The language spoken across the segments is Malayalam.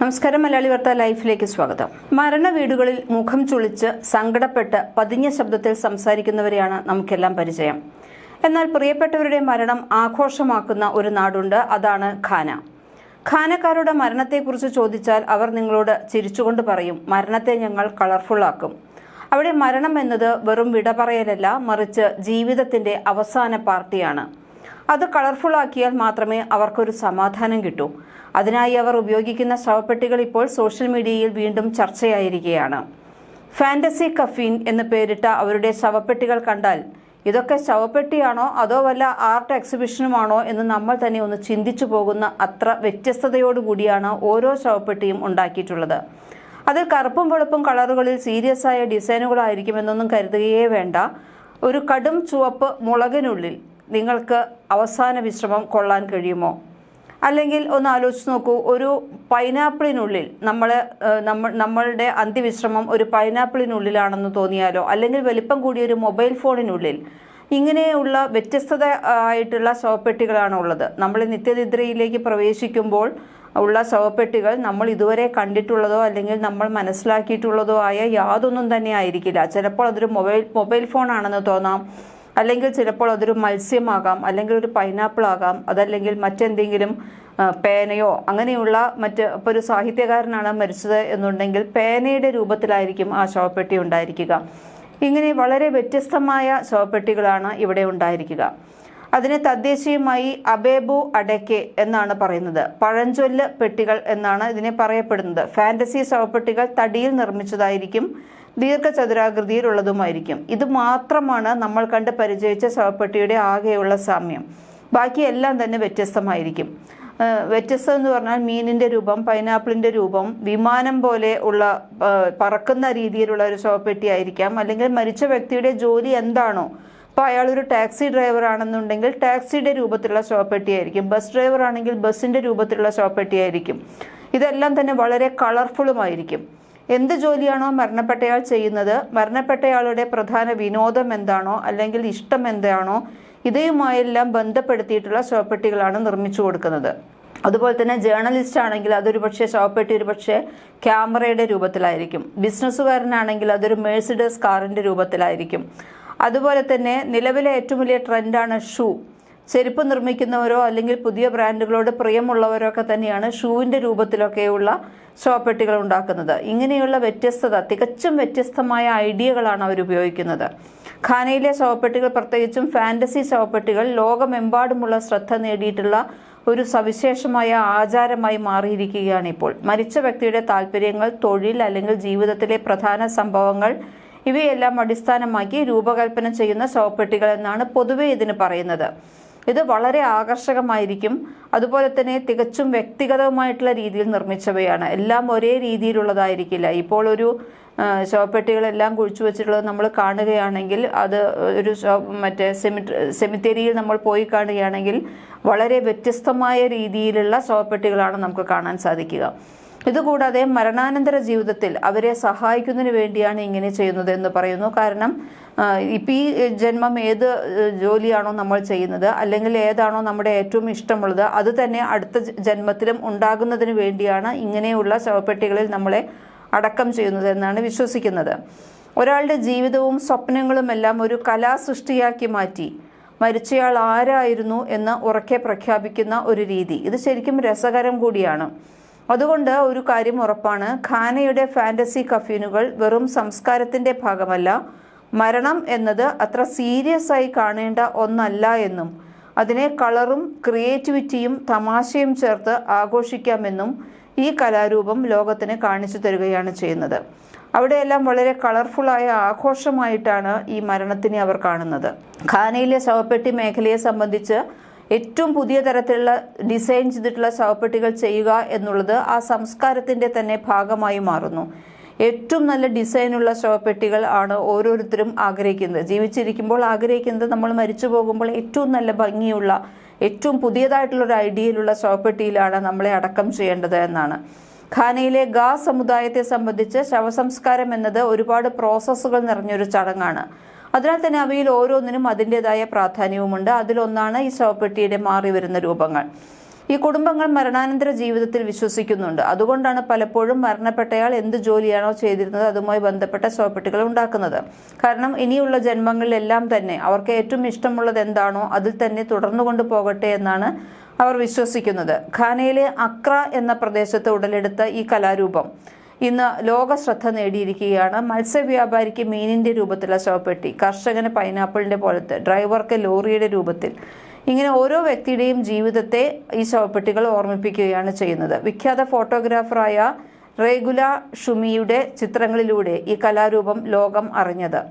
നമസ്കാരം. മലയാളി വാർത്ത ലൈഫിലേക്ക് സ്വാഗതം. മരണ വീടുകളിൽ മുഖം ചുളിച്ച് സങ്കടപ്പെട്ട് പതിഞ്ഞ ശബ്ദത്തിൽ സംസാരിക്കുന്നവരെയാണ് നമുക്കെല്ലാം പരിചയം. എന്നാൽ പ്രിയപ്പെട്ടവരുടെ മരണം ആഘോഷമാക്കുന്ന ഒരു നാടുണ്ട്, അതാണ് ഘാന. ഘാനക്കാരുടെ മരണത്തെക്കുറിച്ച് ചോദിച്ചാൽ അവർ നിങ്ങളോട് ചിരിച്ചുകൊണ്ട് പറയും, മരണത്തെ ഞങ്ങൾ കളർഫുള്ളാക്കും. അവിടെ മരണം എന്നത് വെറും വിട പറയലല്ല, മറിച്ച് ജീവിതത്തിന്റെ അവസാന പാർട്ടിയാണ്. അത് കളർഫുള്ളാക്കിയാൽ മാത്രമേ അവർക്കൊരു സമാധാനം കിട്ടൂ. അതിനായി അവർ ഉപയോഗിക്കുന്ന ശവപ്പെട്ടികൾ ഇപ്പോൾ സോഷ്യൽ മീഡിയയിൽ വീണ്ടും ചർച്ചയായിരിക്കുകയാണ്. ഫാന്റസി കഫീൻ എന്ന് പേരിട്ട അവരുടെ ശവപ്പെട്ടികൾ കണ്ടാൽ ഇതൊക്കെ ശവപ്പെട്ടിയാണോ അതോ വല്ല ആർട്ട് എക്സിബിഷനുമാണോ എന്ന് നമ്മൾ തന്നെ ഒന്ന് ചിന്തിച്ചു പോകുന്ന അത്ര വ്യത്യസ്തതയോടുകൂടിയാണ് ഓരോ ശവപ്പെട്ടിയും ഉണ്ടാക്കിയിട്ടുള്ളത്. അതിൽ കറുപ്പും വെളുപ്പും കളറുകളിൽ സീരിയസ് ആയ ഡിസൈനുകളായിരിക്കുമെന്നൊന്നും കരുതുകയേ വേണ്ട. ഒരു കടും ചുവപ്പ് മുളകിനുള്ളിൽ നിങ്ങൾക്ക് അവസാന വിശ്രമം കൊള്ളാൻ കഴിയുമോ? അല്ലെങ്കിൽ ഒന്ന് ആലോചിച്ച് നോക്കൂ, ഒരു പൈനാപ്പിളിനുള്ളിൽ നമ്മളുടെ അന്ത്യവിശ്രമം ഒരു പൈനാപ്പിളിനുള്ളിലാണെന്ന് തോന്നിയാലോ, അല്ലെങ്കിൽ വലിപ്പം കൂടിയ ഒരു മൊബൈൽ ഫോണിനുള്ളിൽ. ഇങ്ങനെയുള്ള വ്യത്യസ്തത ആയിട്ടുള്ള ശവപ്പെട്ടികളാണ് ഉള്ളത്. നമ്മൾ നിത്യനിദ്രയിലേക്ക് പ്രവേശിക്കുമ്പോൾ ഉള്ള ശവപ്പെട്ടികൾ നമ്മൾ ഇതുവരെ കണ്ടിട്ടുള്ളതോ അല്ലെങ്കിൽ നമ്മൾ മനസ്സിലാക്കിയിട്ടുള്ളതോ ആയ യാതൊന്നും തന്നെ ആയിരിക്കില്ല. ചിലപ്പോൾ അതൊരു മൊബൈൽ ഫോൺ ആണെന്ന് തോന്നാം, അല്ലെങ്കിൽ ചിലപ്പോൾ അതൊരു മത്സ്യമാകാം, അല്ലെങ്കിൽ ഒരു പൈനാപ്പിൾ ആകാം, അതല്ലെങ്കിൽ മറ്റെന്തെങ്കിലും പേനയോ അങ്ങനെയുള്ള ഇപ്പോൾ ഒരു സാഹിത്യകാരനാണ് മരിച്ചത് എന്നുണ്ടെങ്കിൽ പേനയുടെ രൂപത്തിലായിരിക്കും ആ ശവപ്പെട്ടി ഉണ്ടായിരിക്കുക. ഇങ്ങനെ വളരെ വ്യത്യസ്തമായ ശവപ്പെട്ടികളാണ് ഇവിടെ ഉണ്ടായിരിക്കുക. അതിനെ തദ്ദേശീയമായി അബേബു അഡെക്കെ എന്നാണ് പറയുന്നത്. പഴഞ്ചൊല്ല് പെട്ടികൾ എന്നാണ് ഇതിനെ പറയപ്പെടുന്നത്. ഫാന്റസി ശവപ്പെട്ടികൾ തടിയിൽ നിർമ്മിച്ചതായിരിക്കും, ദീർഘചതുരാകൃതിയിലുള്ളതുമായിരിക്കും. ഇത് മാത്രമാണ് നമ്മൾ കണ്ട് പരിചയിച്ച ശവപ്പെട്ടിയുടെ ആകെയുള്ള സാമ്യം. ബാക്കിയെല്ലാം തന്നെ വ്യത്യസ്തമായിരിക്കും. വ്യത്യസ്തം എന്ന് പറഞ്ഞാൽ മീനിന്റെ രൂപം, പൈനാപ്പിളിന്റെ രൂപം, വിമാനം പോലെ ഉള്ള പറക്കുന്ന രീതിയിലുള്ള ഒരു ശവപ്പെട്ടി ആയിരിക്കാം, അല്ലെങ്കിൽ മരിച്ച വ്യക്തിയുടെ ജോലി എന്താണോ. ഇപ്പോൾ അയാളൊരു ടാക്സി ഡ്രൈവർ ആണെന്നുണ്ടെങ്കിൽ ടാക്സിയുടെ രൂപത്തിലുള്ള ശവപ്പെട്ടി ആയിരിക്കും, ബസ് ഡ്രൈവർ ആണെങ്കിൽ ബസ്സിന്റെ രൂപത്തിലുള്ള ശവപ്പെട്ടി ആയിരിക്കും. ഇതെല്ലാം തന്നെ വളരെ കളർഫുള്ളുമായിരിക്കും. എന്ത് ജോലിയാണോ മരണപ്പെട്ടയാൾ ചെയ്യുന്നത്, മരണപ്പെട്ടയാളുടെ പ്രധാന വിനോദം എന്താണോ അല്ലെങ്കിൽ ഇഷ്ടം എന്താണോ, ഇതുമായെല്ലാം ബന്ധപ്പെടുത്തിയിട്ടുള്ള ശവപ്പെട്ടികളാണ് നിർമ്മിച്ചു കൊടുക്കുന്നത്. അതുപോലെ തന്നെ ജേർണലിസ്റ്റ് ആണെങ്കിൽ അതൊരു പക്ഷേ ശവപ്പെട്ടി ഒരു പക്ഷേ ക്യാമറയുടെ രൂപത്തിലായിരിക്കും. ബിസിനസ്സുകാരനാണെങ്കിൽ അതൊരു മേഴ്സിഡസ് കാറിന്റെ രൂപത്തിലായിരിക്കും. അതുപോലെ തന്നെ നിലവിലെ ഏറ്റവും വലിയ ട്രെൻഡാണ് ഷൂ. ചെരുപ്പ് നിർമ്മിക്കുന്നവരോ അല്ലെങ്കിൽ പുതിയ ബ്രാൻഡുകളോട് പ്രിയമുള്ളവരോ ഒക്കെ തന്നെയാണ് ഷൂവിൻ്റെ രൂപത്തിലൊക്കെയുള്ള ശവപ്പെട്ടികൾ ഉണ്ടാക്കുന്നത്. ഇങ്ങനെയുള്ള വ്യത്യസ്തത, തികച്ചും വ്യത്യസ്തമായ ഐഡിയകളാണ് അവർ ഉപയോഗിക്കുന്നത്. ഘാനയിലെ ശവപ്പെട്ടികൾ, പ്രത്യേകിച്ചും ഫാന്റസി ശവപ്പെട്ടികൾ, ലോകമെമ്പാടുമുള്ള ശ്രദ്ധ നേടിയിട്ടുള്ള ഒരു സവിശേഷമായ ആചാരമായി മാറിയിരിക്കുകയാണ് ഇപ്പോൾ. മരിച്ച വ്യക്തിയുടെ താല്പര്യങ്ങൾ, തൊഴിൽ അല്ലെങ്കിൽ ജീവിതത്തിലെ പ്രധാന സംഭവങ്ങൾ ഇവയെല്ലാം അടിസ്ഥാനമാക്കി രൂപകൽപ്പന ചെയ്യുന്ന ശവപ്പെട്ടികൾ എന്നാണ് പൊതുവെ ഇതിന് പറയുന്നത്. ഇത് വളരെ ആകർഷകമായിരിക്കും. അതുപോലെ തന്നെ തികച്ചും വ്യക്തിഗതവുമായിട്ടുള്ള രീതിയിൽ നിർമ്മിച്ചവയാണ്. എല്ലാം ഒരേ രീതിയിലുള്ളതായിരിക്കില്ല. ഇപ്പോൾ ഒരു ശവപ്പെട്ടികളെല്ലാം കുഴിച്ചു വെച്ചിട്ടുള്ളത് നമ്മൾ കാണുകയാണെങ്കിൽ, അത് ഒരു സെമിത്തേരിയിൽ നമ്മൾ പോയി കാണുകയാണെങ്കിൽ വളരെ വ്യത്യസ്തമായ രീതിയിലുള്ള ശവപ്പെട്ടികളാണ് നമുക്ക് കാണാൻ സാധിക്കുക. ഇതുകൂടാതെ മരണാനന്തര ജീവിതത്തിൽ അവരെ സഹായിക്കുന്നതിന് വേണ്ടിയാണ് ഇങ്ങനെ ചെയ്യുന്നത് എന്ന് പറയുന്നു. കാരണം ഇപ്പം ഈ ജന്മം ഏത് ജോലിയാണോ നമ്മൾ ചെയ്യുന്നത്, അല്ലെങ്കിൽ ഏതാണോ നമ്മുടെ ഏറ്റവും ഇഷ്ടമുള്ളത്, അത് തന്നെ അടുത്ത ജന്മത്തിലും ഉണ്ടാകുന്നതിന് വേണ്ടിയാണ് ഇങ്ങനെയുള്ള ശവപ്പെട്ടികളിൽ നമ്മളെ അടക്കം ചെയ്യുന്നത് എന്നാണ് വിശ്വസിക്കുന്നത്. ഒരാളുടെ ജീവിതവും സ്വപ്നങ്ങളും എല്ലാം ഒരു കലാസൃഷ്ടിയാക്കി മാറ്റി മരിച്ചയാൾ ആരായിരുന്നു എന്ന് ഉറക്കെ പ്രഖ്യാപിക്കുന്ന ഒരു രീതി, ഇത് ശരിക്കും രസകരം കൂടിയാണ്. അതുകൊണ്ട് ഒരു കാര്യം ഉറപ്പാണ്, ഘാനയുടെ ഫാന്റസി കഫീനുകൾ വെറും സംസ്കാരത്തിന്റെ ഭാഗമല്ല, മരണം എന്നത് അത്ര സീരിയസ് ആയി കാണേണ്ട ഒന്നല്ല എന്നും അതിനെ കളറും ക്രിയേറ്റിവിറ്റിയും തമാശയും ചേർത്ത് ആഘോഷിക്കാമെന്നും ഈ കലാരൂപം ലോകത്തിന് കാണിച്ചു തരികയാണ് ചെയ്യുന്നത്. അവിടെയെല്ലാം വളരെ കളർഫുള്ളായ ആഘോഷമായിട്ടാണ് ഈ മരണത്തിനെ അവർ കാണുന്നത്. ഘാനയിലെ ശവപ്പെട്ടി മേഖലയെ സംബന്ധിച്ച് ഏറ്റവും പുതിയ തരത്തിലുള്ള ഡിസൈൻ ചെയ്തിട്ടുള്ള ശവപ്പെട്ടികൾ ചെയ്യുക എന്നുള്ളത് ആ സംസ്കാരത്തിൻ്റെ തന്നെ ഭാഗമായി മാറുന്നു. ഏറ്റവും നല്ല ഡിസൈനുള്ള ശവപ്പെട്ടികൾ ആണ് ഓരോരുത്തരും ആഗ്രഹിക്കുന്നത്. ജീവിച്ചിരിക്കുമ്പോൾ ആഗ്രഹിക്കുന്നത് നമ്മൾ മരിച്ചു പോകുമ്പോൾ ഏറ്റവും നല്ല ഭംഗിയുള്ള, ഏറ്റവും പുതിയതായിട്ടുള്ളൊരു ഐഡിയയിലുള്ള ശവപ്പെട്ടിയിലാണ് നമ്മളെ അടക്കം ചെയ്യേണ്ടത് എന്നാണ്. ഘാനയിലെ ഗാ സമുദായത്തെ സംബന്ധിച്ച് ശവസംസ്കാരം എന്നത് ഒരുപാട് പ്രോസസ്സുകൾ നിറഞ്ഞൊരു ചടങ്ങാണ്. അതിനാൽ തന്നെ അവയിൽ ഓരോന്നിനും അതിൻ്റെതായ പ്രാധാന്യവുമുണ്ട്. അതിലൊന്നാണ് ഈ ശവപ്പെട്ടിയുടെ മാറി വരുന്ന രൂപങ്ങൾ. ഈ കുടുംബങ്ങൾ മരണാനന്തര ജീവിതത്തിൽ വിശ്വസിക്കുന്നുണ്ട്. അതുകൊണ്ടാണ് പലപ്പോഴും മരണപ്പെട്ടയാൾ എന്ത് ജോലിയാണോ ചെയ്തിരുന്നത് അതുമായി ബന്ധപ്പെട്ട ശവപ്പെട്ടികൾ ഉണ്ടാക്കുന്നത്. കാരണം ഇനിയുള്ള ജന്മങ്ങളിലെല്ലാം തന്നെ അവർക്ക് ഏറ്റവും ഇഷ്ടമുള്ളത് എന്താണോ അതിൽ തന്നെ തുടർന്നുകൊണ്ട് പോകട്ടെ എന്നാണ് അവർ വിശ്വസിക്കുന്നത്. ഘാനയിലെ അക്ര എന്ന പ്രദേശത്ത് ഉടലെടുത്ത ഈ കലാരൂപം ഇന്ന് ലോക ശ്രദ്ധ നേടിയിരിക്കുകയാണ്. മത്സ്യവ്യാപാരിക്ക് മീനിന്റെ രൂപത്തിലുള്ള ശവപ്പെട്ടി, കർഷകന് പൈനാപ്പിളിന്റെ പോലത്തെ, ഡ്രൈവർക്ക് ലോറിയുടെ രൂപത്തിൽ, ഇങ്ങനെ ഓരോ വ്യക്തിയുടെയും ജീവിതത്തെ ഈ ശവപ്പെട്ടികൾ ഓർമ്മിപ്പിക്കുകയാണ് ചെയ്യുന്നത്. വിഖ്യാത ഫോട്ടോഗ്രാഫറായ റേഗുല ഷുമിയുടെ ചിത്രങ്ങളിലൂടെ ഈ കലാരൂപം ലോകം അറിഞ്ഞത്.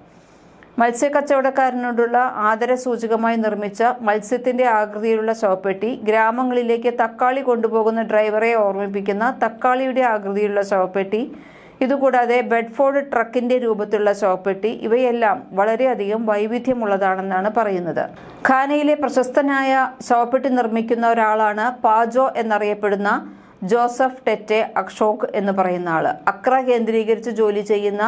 മത്സ്യക്കച്ചവടക്കാരനോടുള്ള ആദരസൂചകമായി നിർമ്മിച്ച മത്സ്യത്തിന്റെ ആകൃതിയിലുള്ള ശവപ്പെട്ടി, ഗ്രാമങ്ങളിലേക്ക് തക്കാളി കൊണ്ടുപോകുന്ന ഡ്രൈവറെ ഓർമ്മിപ്പിക്കുന്ന തക്കാളിയുടെ ആകൃതിയിലുള്ള ശവപ്പെട്ടി, ഇതുകൂടാതെ ബെഡ്ഫോർഡ് ട്രക്കിന്റെ രൂപത്തിലുള്ള ശവപ്പെട്ടി, ഇവയെല്ലാം വളരെയധികം വൈവിധ്യമുള്ളതാണെന്നാണ് പറയുന്നത്. ഘാനയിലെ പ്രശസ്തനായ ശവപ്പെട്ടി നിർമ്മിക്കുന്ന ഒരാളാണ് പാജോ എന്നറിയപ്പെടുന്ന ജോസഫ് ടെറ്റെ അക്ഷോക് എന്ന് പറയുന്ന ആള്. അക്ര കേന്ദ്രീകരിച്ച് ജോലി ചെയ്യുന്ന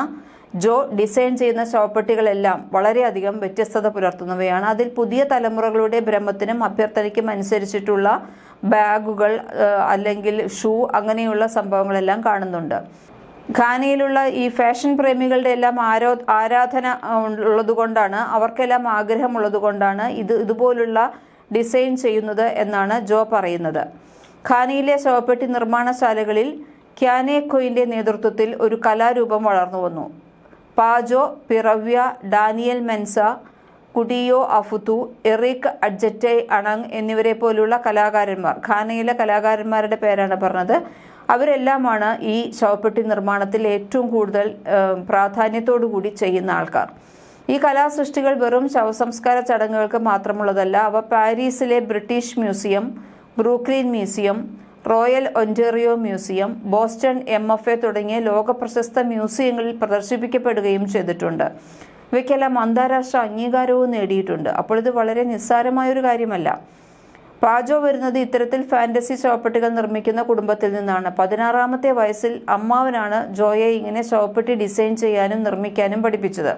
ജോ ഡിസൈൻ ചെയ്യുന്ന ശവപ്പെട്ടികളെല്ലാം വളരെയധികം വ്യത്യസ്തത പുലർത്തുന്നവയാണ്. അതിൽ പുതിയ തലമുറകളുടെ ഭ്രമത്തിനും അഭ്യർത്ഥനയ്ക്കും അനുസരിച്ചിട്ടുള്ള ബാഗുകൾ അല്ലെങ്കിൽ ഷൂ അങ്ങനെയുള്ള സംഭവങ്ങളെല്ലാം കാണുന്നുണ്ട്. ഘാനയിലുള്ള ഈ ഫാഷൻ പ്രേമികളുടെ എല്ലാം ആരാധന ഉള്ളതുകൊണ്ടാണ്, അവർക്കെല്ലാം ആഗ്രഹമുള്ളതുകൊണ്ടാണ് ഇതുപോലുള്ള ഡിസൈൻ ചെയ്യുന്നത് എന്നാണ് ജോ പറയുന്നത്. ഘാനയിലെ ശവപ്പെട്ടി നിർമ്മാണശാലകളിൽ ക്യാനെ കൊയിന്റെ നേതൃത്വത്തിൽ ഒരു കലാരൂപം വളർന്നു വന്നു. പാജോ പിറവ്യ, ഡാനിയൽ മെൻസ, കുഡിയോ അഫുതു, എറിക് അഡ്ജറ്റെ അണങ് എന്നിവരെ പോലുള്ള കലാകാരന്മാർ, ഘാനയിലെ കലാകാരന്മാരുടെ പേരാണ് പറഞ്ഞത്, അവരെല്ലാമാണ് ഈ ശവപ്പെട്ടി നിർമ്മാണത്തിൽ ഏറ്റവും കൂടുതൽ പ്രാധാന്യത്തോടു കൂടി ചെയ്യുന്ന ആൾക്കാർ. ഈ കലാസൃഷ്ടികൾ വെറും ശവസംസ്കാര ചടങ്ങുകൾക്ക് മാത്രമുള്ളതല്ല. അവ പാരീസിലെ British Museum, Brooklyn Museum, Royal Ontario Museum, Boston MFA തുടങ്ങിയ ലോകപ്രശസ്ത മ്യൂസിയങ്ങളിൽ പ്രദർശിപ്പിക്കപ്പെടുകയും ചെയ്തിട്ടുണ്ട്. ഇവയ്ക്കെല്ലാം അന്താരാഷ്ട്ര അംഗീകാരവും നേടിയിട്ടുണ്ട്. അപ്പോൾ ഇത് വളരെ നിസ്സാരമായൊരു കാര്യമല്ല. പാജോ വരുന്നത് ഇത്തരത്തിൽ ഫാന്റസി ശവപ്പെട്ടികൾ നിർമ്മിക്കുന്ന കുടുംബത്തിൽ നിന്നാണ്. 16-ാമത്തെ വയസ്സിൽ അമ്മാവനാണ് ജോയെ ഇങ്ങനെ ശവപ്പെട്ടി ഡിസൈൻ ചെയ്യാനും നിർമ്മിക്കാനും പഠിപ്പിച്ചത്.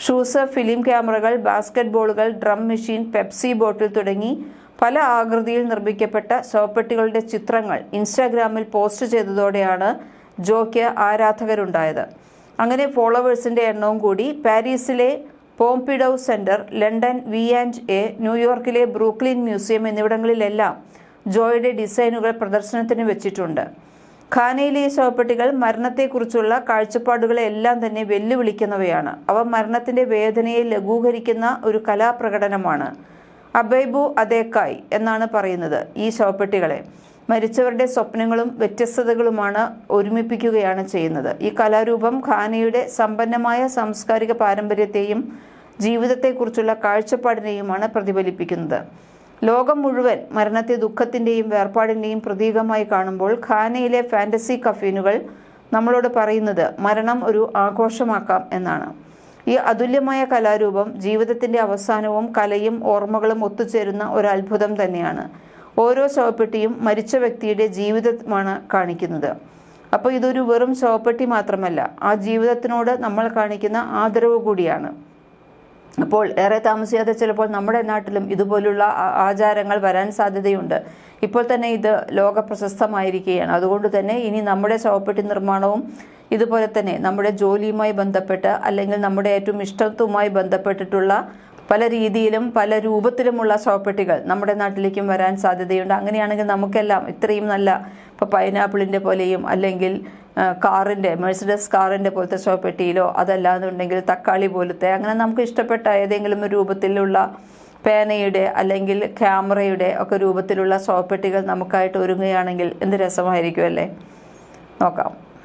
ഷൂസ്, ഫിലിം ക്യാമറകൾ, ബാസ്കറ്റ് ബോളുകൾ, ഡ്രം മെഷീൻ, പെപ്സി ബോട്ടിൽ തുടങ്ങി പല ആകൃതിയിൽ നിർമ്മിക്കപ്പെട്ട ശവപ്പെട്ടികളുടെ ചിത്രങ്ങൾ ഇൻസ്റ്റാഗ്രാമിൽ പോസ്റ്റ് ചെയ്തതോടെയാണ് ജോയ്ക്ക് ആരാധകരുണ്ടായത്. അങ്ങനെ ഫോളോവേഴ്സിന്റെ എണ്ണവും കൂടി. പാരീസിലെ പോംപിഡൌ സെന്റർ, ലണ്ടൻ V&A, ന്യൂയോർക്കിലെ ബ്രൂക്ലിൻ മ്യൂസിയം എന്നിവിടങ്ങളിലെല്ലാം ജോയുടെ ഡിസൈനുകൾ പ്രദർശനത്തിന് വെച്ചിട്ടുണ്ട്. ഘാനയിലെ ശവപ്പെട്ടികൾ മരണത്തെക്കുറിച്ചുള്ള കാഴ്ചപ്പാടുകളെല്ലാം തന്നെ വെല്ലുവിളിക്കുന്നവയാണ്. അവ മരണത്തിന്റെ വേദനയെ ലഘൂകരിക്കുന്ന ഒരു കലാപ്രകടനമാണ്. അബൈബു അദേക്കായ് എന്നാണ് പറയുന്നത് ഈ ശവപ്പെട്ടികളെ. മരിച്ചവരുടെ സ്വപ്നങ്ങളും വ്യത്യസ്തതകളുമാണ് ഒരുമിപ്പിക്കുകയാണ് ചെയ്യുന്നത്. ഈ കലാരൂപം ഘാനയുടെ സമ്പന്നമായ സാംസ്കാരിക പാരമ്പര്യത്തെയും ജീവിതത്തെക്കുറിച്ചുള്ള കാഴ്ചപ്പാടിനെയുമാണ് പ്രതിഫലിപ്പിക്കുന്നത്. ലോകം മുഴുവൻ മരണത്തെ ദുഃഖത്തിൻ്റെയും വേർപാടിൻ്റെയും പ്രതീകമായി കാണുമ്പോൾ ഘാനയിലെ ഫാന്റസി കഫീനുകൾ നമ്മളോട് പറയുന്നത് മരണം ഒരു ആഘോഷമാക്കാം എന്നാണ്. ഈ അതുല്യമായ കലാരൂപം ജീവിതത്തിൻ്റെ അവസാനവും കലയും ഓർമ്മകളും ഒത്തുചേരുന്ന ഒരു അത്ഭുതം തന്നെയാണ്. ഓരോ ശവപ്പെട്ടിയും മരിച്ച വ്യക്തിയുടെ ജീവിതമാണ് കാണിക്കുന്നത്. അപ്പോൾ ഇതൊരു വെറും ശവപ്പെട്ടി മാത്രമല്ല, ആ ജീവിതത്തിനോട് നമ്മൾ കാണിക്കുന്ന ആദരവ് കൂടിയാണ്. അപ്പോൾ ഏറെ താമസിയാതെ ചിലപ്പോൾ നമ്മുടെ നാട്ടിലും ഇതുപോലുള്ള ആചാരങ്ങൾ വരാൻ സാധ്യതയുണ്ട്. ഇപ്പോൾ തന്നെ ഇത് ലോക പ്രശസ്തമായിരിക്കുകയാണ്. അതുകൊണ്ട് തന്നെ ഇനി നമ്മുടെ ശവപ്പെട്ടി നിർമ്മാണവും ഇതുപോലെ തന്നെ നമ്മുടെ ജോലിയുമായി ബന്ധപ്പെട്ട് അല്ലെങ്കിൽ നമ്മുടെ ഏറ്റവും ഇഷ്ടത്തുമായി ബന്ധപ്പെട്ടിട്ടുള്ള പല രീതിയിലും പല രൂപത്തിലുമുള്ള ശവപ്പെട്ടികൾ നമ്മുടെ നാട്ടിലേക്കും വരാൻ സാധ്യതയുണ്ട്. അങ്ങനെയാണെങ്കിൽ നമുക്കെല്ലാം ഇത്രയും നല്ല, ഇപ്പോൾ പൈനാപ്പിളിൻ്റെ പോലെയും അല്ലെങ്കിൽ മെഴ്സിഡസ് കാറിൻ്റെ പോലത്തെ ശവപ്പെട്ടിയിലോ അതല്ലാന്നുണ്ടെങ്കിൽ തക്കാളി പോലത്തെ അങ്ങനെ നമുക്ക് ഇഷ്ടപ്പെട്ട ഏതെങ്കിലും ഒരു രൂപത്തിലുള്ള പേനയുടെ അല്ലെങ്കിൽ ക്യാമറയുടെ ഒക്കെ രൂപത്തിലുള്ള ശവപ്പെട്ടികൾ നമുക്കായിട്ട് ഒരുങ്ങുകയാണെങ്കിൽ എന്ത് രസമായിരിക്കും അല്ലേ? നോക്കാം.